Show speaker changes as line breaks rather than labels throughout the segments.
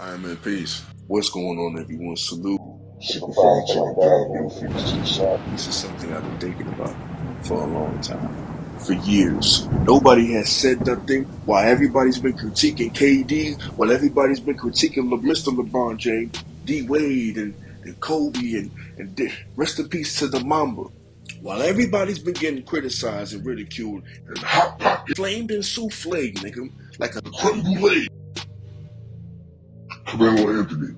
I'm in peace. What's going on, everyone? Salute.
Simplifying time down, middle fingers to the side.
This is something I've been thinking about for a long time. For years. Nobody has said nothing while everybody's been critiquing KD, while everybody's been critiquing Mr. LeBron James, D Wade, and Kobe, and rest in peace to the Mamba. While everybody's been getting criticized and ridiculed and hot pocket flamed and souffled, nigga, like a creme brulee.
Carmelo Anthony.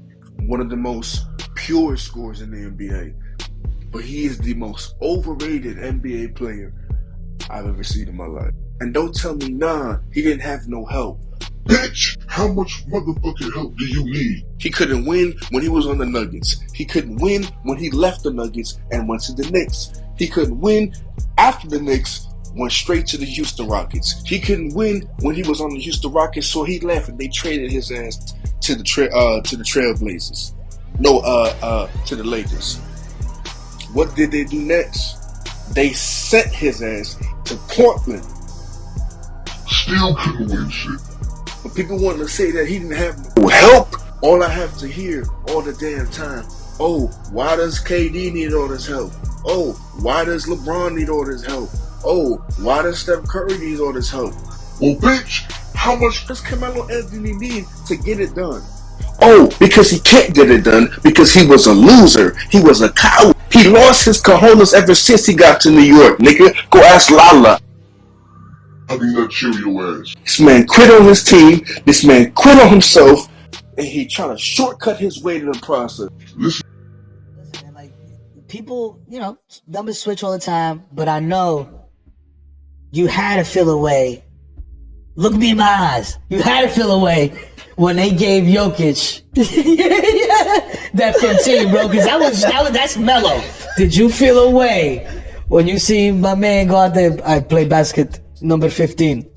One of the most pure scorers in the NBA. But he is the most overrated NBA player I've ever seen in my life. And don't tell me, nah, he didn't have no help.
Bitch, how much motherfucking help do you need?
He couldn't win when he was on the Nuggets. He couldn't win when he left the Nuggets and went to the Knicks. He couldn't win after the Knicks, went straight to the Houston Rockets. He couldn't win when he was on the Houston Rockets, so he left and they traded his ass to the Trailblazers. To the Lakers. What did they do next? They sent his ass to Portland.
Still couldn't win shit.
But people want to say that he didn't have no help. All I have to hear all the damn time, oh, why does KD need all this help? Oh, why does LeBron need all this help? Oh, why does Steph Curry need all this help?
Well, bitch, how much
does Carmelo Anthony need to get it done? Oh, because he can't get it done because he was a loser. He was a coward. He lost his cojones ever since he got to New York, nigga. Go ask Lala.
I mean, that chill your ass.
This man quit on his team. This man quit on himself. And he trying to shortcut his way to the process.
Listen,
man, like, people, numbers switch all the time, but I know you had to feel a way. Look me in my eyes. You had to feel a way when they gave Jokic that 15, bro, because that's Melo. Did you feel a way when you see my man go out there? I play basket, number 15.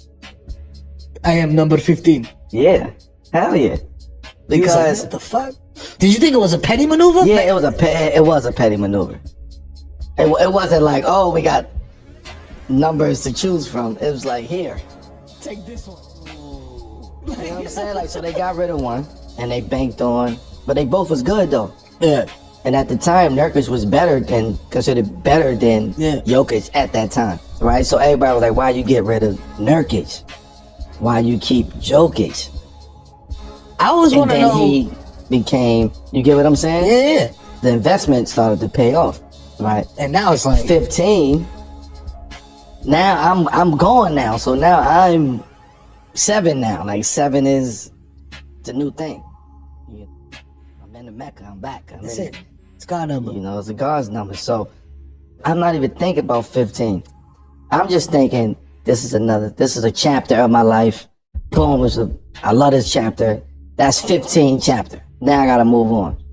I am number 15.
Yeah, hell yeah. Because
like, what the fuck? Did you think it was a petty maneuver?
Yeah, it was a petty maneuver. It wasn't like, oh, we got numbers to choose from. It was like, here,
take this one.
You know what I'm saying? Like, so they got rid of one and they banked on, but they both was good though.
Yeah.
And at the time, Nurkic was considered better than Jokic at that time, right? So everybody was like, why you get rid of Nurkic? Why you keep Jokic?
I always want to know.
And then he became, you get what I'm saying?
Yeah.
The investment started to pay off, right?
And now it's like
15. Now I'm going now, so now I'm 7 now. Like 7 is the new thing. I'm in the Mecca. I'm back.
That's it. It's God number.
It's a God's number. So I'm not even thinking about 15. I'm just thinking this is a chapter of my life. Boom, I love this chapter. That's 15 chapter. Now I gotta move on.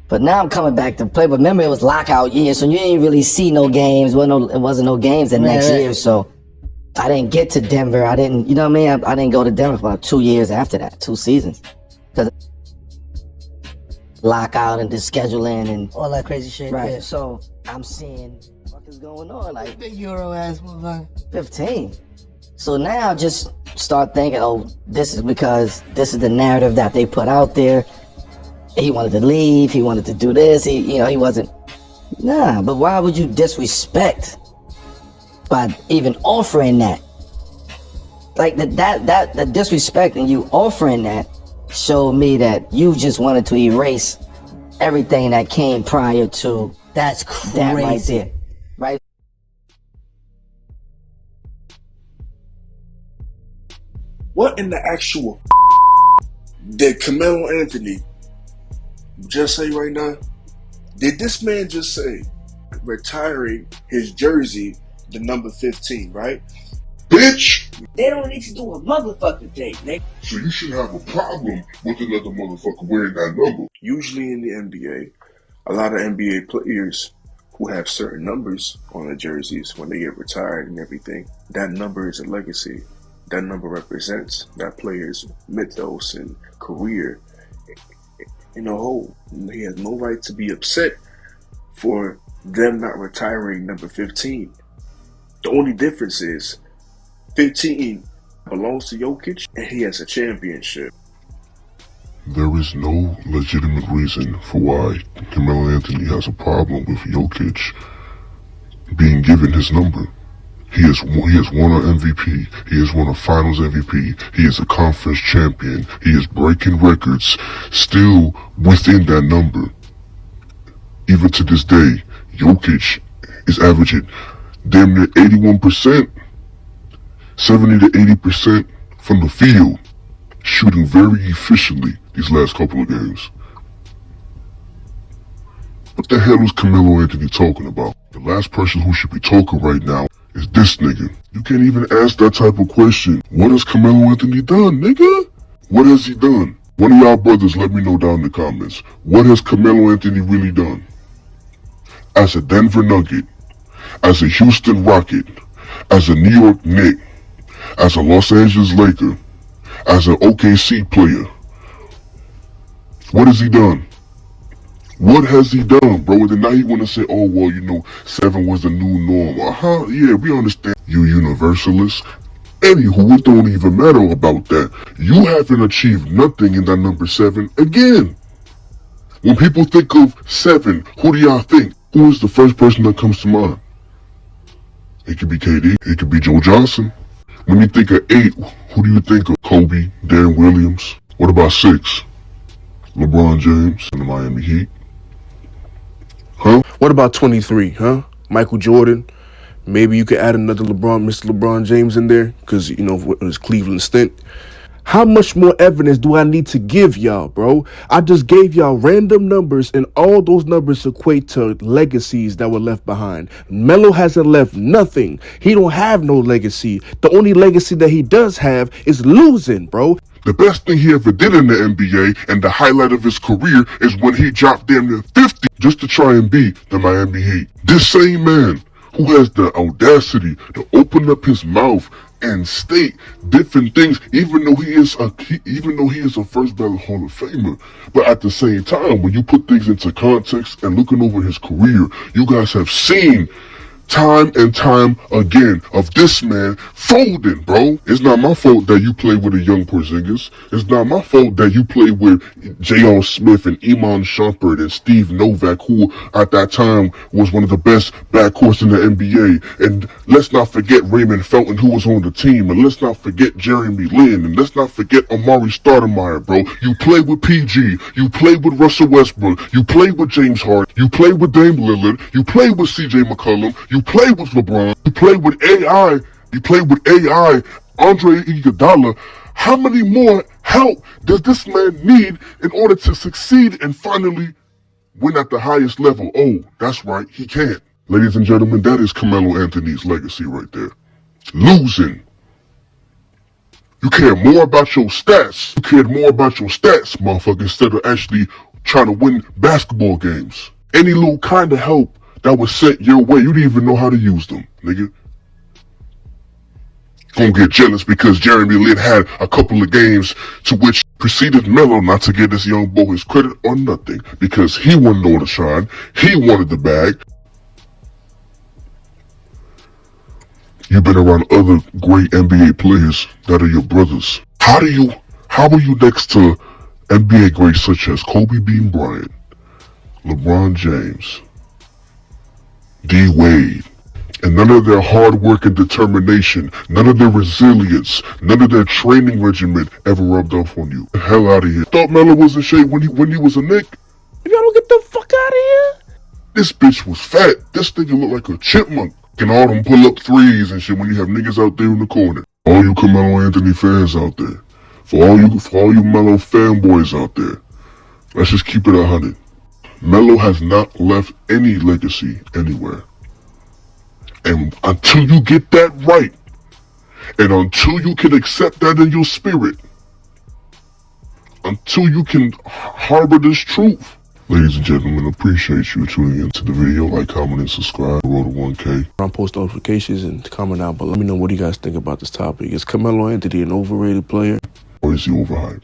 But now I'm coming back to play. But remember, it was lockout year, so you didn't really see no games. It wasn't no games the next year, so I didn't get to Denver. I didn't, you know what I mean? I didn't go to Denver for about 2 years after that, 2 seasons. Because lockout and the scheduling and
all that crazy shit.
Right.
Yeah.
So I'm seeing what is going on. Like
big Euro ass motherfucker.
15. So now just start thinking, oh, this is because this is the narrative that they put out there. He wanted to leave. He wanted to do this. He wasn't. Nah, but why would you disrespect by even offering that? Like that disrespect and you offering that showed me that you just wanted to erase everything that came prior to
that's crazy.
That right there, right?
What in the actual did Carmelo Anthony just say right now? Did this man just say retiring his jersey, the number 15, right?
bitch.
They don't need to do a motherfucking thing, nigga.
So you should have a problem with another motherfucker wearing that number.
Usually in the NBA, a lot of NBA players who have certain numbers on their jerseys when they get retired and everything, that number is a legacy. That number represents that player's mythos and career in a whole. He has no right to be upset for them not retiring number 15. The only difference is 15 belongs to Jokic and he has a championship.
There is no legitimate reason for why Carmelo Anthony has a problem with Jokic being given his number. He has won an MVP. He has won a Finals MVP. He is a conference champion. He is breaking records, still within that number. Even to this day, Jokic is averaging damn near 81%, 70 to 80% from the field, shooting very efficiently these last couple of games. What the hell is Carmelo Anthony talking about? The last person who should be talking right now is this nigga. You can't even ask that type of question. What has Carmelo Anthony done, nigga? What has he done? One of y'all brothers let me know down in the comments. What has Carmelo Anthony really done? As a Denver Nugget, as a Houston Rocket, as a New York Knick, as a Los Angeles Laker, as an OKC player. What has he done? What has he done, bro? And then now you want to say, oh, well, you know, 7 was the new norm. Yeah, we understand. You universalists. Anywho, it don't even matter about that. You haven't achieved nothing in that number 7 again. When people think of 7, who do y'all think? Who is the first person that comes to mind? It could be KD. It could be Joe Johnson. When you think of 8, who do you think of? Kobe, Darren Williams. What about 6? LeBron James and the Miami Heat. Huh?
What about 23, huh? Michael Jordan. Maybe you could add another Mr. LeBron James in there, because, you know, his Cleveland stint. How much more evidence do I need to give y'all, bro? I just gave y'all random numbers, and all those numbers equate to legacies that were left behind. Melo hasn't left nothing. He don't have no legacy. The only legacy that he does have is losing, bro.
The best thing he ever did in the NBA and the highlight of his career is when he dropped damn near 50 just to try and beat the Miami Heat. This same man who has the audacity to open up his mouth and state different things, even though he is a first ballot Hall of Famer. But at the same time, when you put things into context and looking over his career, you guys have seen time and time again of this man folding, bro. It's not my fault that you play with a young Porzingis. It's not my fault that you play with J.R. Smith and Iman Shumpert and Steve Novak, who at that time was one of the best backcourts in the NBA. And let's not forget Raymond Felton, who was on the team. And let's not forget Jeremy Lin. And let's not forget Amari Stoudemire, bro. You play with PG. You play with Russell Westbrook. You play with James Harden. You play with Dame Lillard. You play with C.J. McCollum. You play with LeBron. You play with AI. You play with AI. Andre Iguodala. How many more help does this man need in order to succeed and finally win at the highest level? Oh, that's right, he can't. Ladies and gentlemen, that is Carmelo Anthony's legacy right there. Losing. You care more about your stats. You cared more about your stats, motherfucker, instead of actually trying to win basketball games. Any little kind of help that was sent your way, you didn't even know how to use them, nigga. Gonna get jealous because Jeremy Lin had a couple of games to which preceded Melo not to get this young boy his credit or nothing, because he wanted all the shine, he wanted the bag. You've been around other great NBA players that are your brothers. How are you next to NBA greats such as Kobe Bean Bryant, LeBron James, D. Wade, and none of their hard work and determination, none of their resilience, none of their training regimen ever rubbed off on you? The hell out of here. Thought Melo was in shape when he was a Knick?
If y'all don't get the fuck out of here.
This bitch was fat. This nigga looked like a chipmunk. And all them pull-up threes and shit when you have niggas out there in the corner. All you Carmelo Anthony fans out there. For all you Melo fanboys out there. Let's just keep it 100. Melo has not left any legacy anywhere. And until you get that right, and until you can accept that in your spirit, until you can harbor this truth. Ladies and gentlemen, appreciate you tuning into the video. Like, comment, and subscribe. Road to 1K.
On post notifications and comment down below. Let me know what you guys think about this topic. Is Carmelo Anthony an overrated player?
Or is he overhyped?